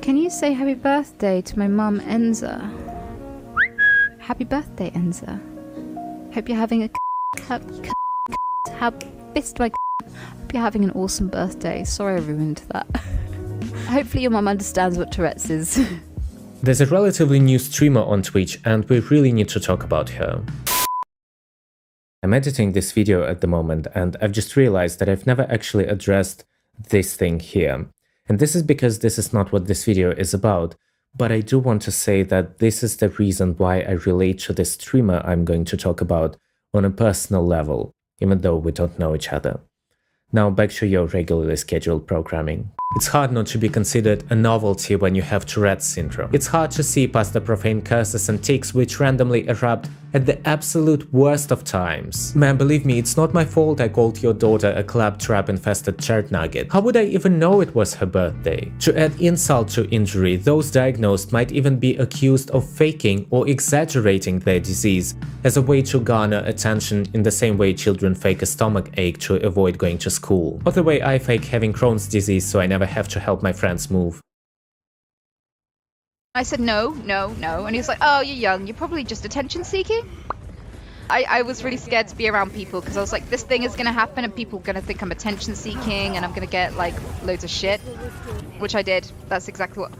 Can you say happy birthday to my mum, Enza? Happy birthday, Enza. Hope you're having a fist my hope you're having an awesome birthday. Sorry I ruined that. Hopefully your mum understands what Tourette's is. There's a relatively new streamer on Twitch and we really need to talk about her. I'm editing this video at the moment and I've just realized that I've never actually addressed this thing here. And this is because this is not what this video is about, but I do want to say that this is the reason why I relate to the streamer I'm going to talk about on a personal level, even though we don't know each other. Now back to your regularly scheduled programming. It's hard not to be considered a novelty when you have Tourette syndrome. It's hard to see past the profane curses and tics which randomly erupt at the absolute worst of times. Man, believe me, it's not my fault I called your daughter a claptrap-infested chert nugget. How would I even know it was her birthday? To add insult to injury, those diagnosed might even be accused of faking or exaggerating their disease as a way to garner attention in the same way children fake a stomach ache to avoid going to school. Or the way I fake having Crohn's disease so I never have to help my friends move. I said no, and he was like, oh, you're young, you're probably just attention seeking. I was really scared to be around people because I was like, this thing is gonna happen and people are gonna think I'm attention seeking and I'm gonna get like loads of shit, which I did. That's exactly what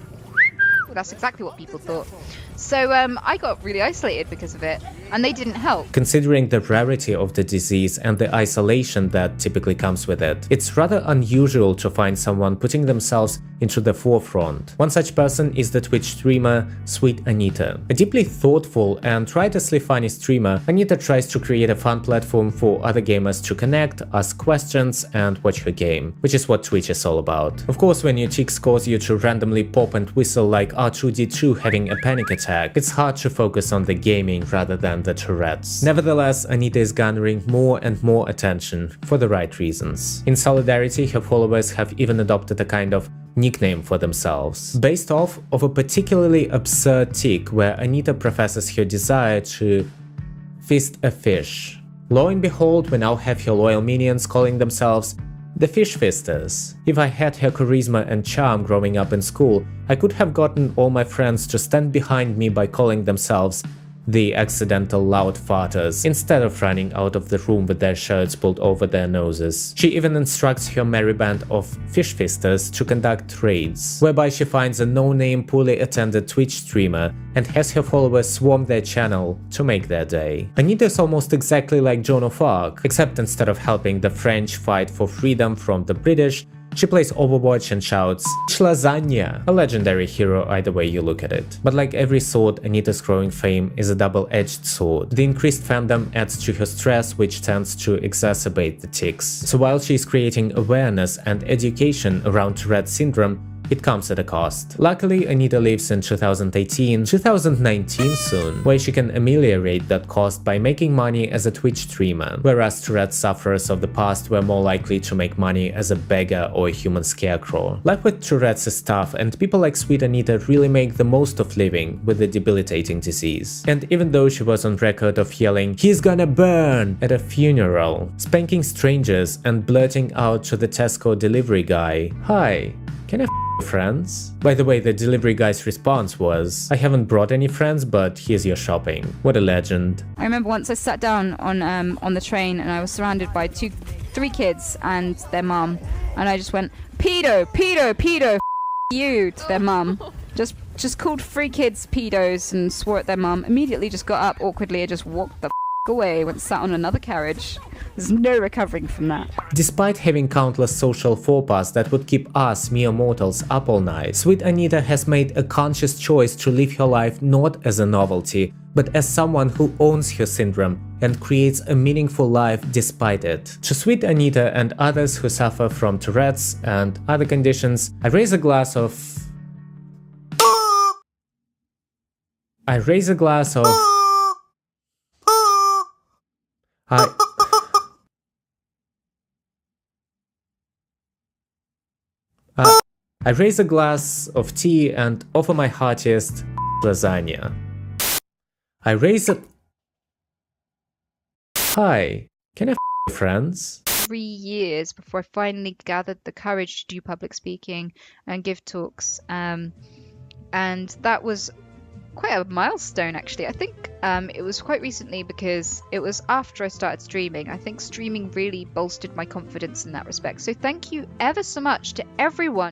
people thought. So I got really isolated because of it, and they didn't help. Considering the rarity of the disease and the isolation that typically comes with it, it's rather unusual to find someone putting themselves into the forefront. One such person is the Twitch streamer Sweet Anita. A deeply thoughtful and riotously funny streamer, Anita tries to create a fun platform for other gamers to connect, ask questions, and watch her game, which is what Twitch is all about. Of course, when your tics cause you to randomly pop and whistle like R2-D2 having a panic attack, it's hard to focus on the gaming rather than the Tourette's. Nevertheless, Anita is garnering more and more attention for the right reasons. In solidarity, her followers have even adopted a kind of nickname for themselves, based off of a particularly absurd tic where Anita professes her desire to fist a fish. Lo and behold, we now have her loyal minions calling themselves the Fish Fisters. If I had her charisma and charm growing up in school, I could have gotten all my friends to stand behind me by calling themselves the accidental loud farters, instead of running out of the room with their shirts pulled over their noses. She even instructs her merry band of fish fisters to conduct raids, whereby she finds a no-name poorly attended Twitch streamer and has her followers swarm their channel to make their day. Anita is almost exactly like Joan of Arc, except instead of helping the French fight for freedom from the British, she plays Overwatch and shouts "Lasagna," a legendary hero either way you look at it. But like every sword, Anita's growing fame is a double-edged sword. The increased fandom adds to her stress, which tends to exacerbate the tics. So while she's creating awareness and education around Tourette syndrome, it comes at a cost. Luckily, Anita lives in 2019 soon, where she can ameliorate that cost by making money as a Twitch streamer, whereas Tourette sufferers of the past were more likely to make money as a beggar or a human scarecrow. Life with Tourette's is tough, and people like Sweet Anita really make the most of living with the debilitating disease. And even though she was on record of yelling "he's gonna burn" at a funeral, spanking strangers, and blurting out to the Tesco delivery guy, "Hi, can I friends?" By the way, the delivery guy's response was, "I haven't brought any friends, but here's your shopping." What a legend. I remember once I sat down on the train and I was surrounded by three kids and their mum, and I just went pedo, pedo, pedo, you to their mum. Just called three kids pedos and swore at their mum. Immediately just got up awkwardly and just walked the away, went sat on another carriage. There's no recovering from that. Despite having countless social faux pas that would keep us, mere mortals, up all night, Sweet Anita has made a conscious choice to live her life not as a novelty, but as someone who owns her syndrome and creates a meaningful life despite it. To Sweet Anita and others who suffer from Tourette's and other conditions, I raise a glass of... I raise a glass of tea and offer my heartiest lasagna. Hi, can I friends? 3 years before I finally gathered the courage to do public speaking and give talks. and that was quite a milestone, actually. I think it was quite recently because it was after I started streaming. I think streaming really bolstered my confidence in that respect. So thank you ever so much to everyone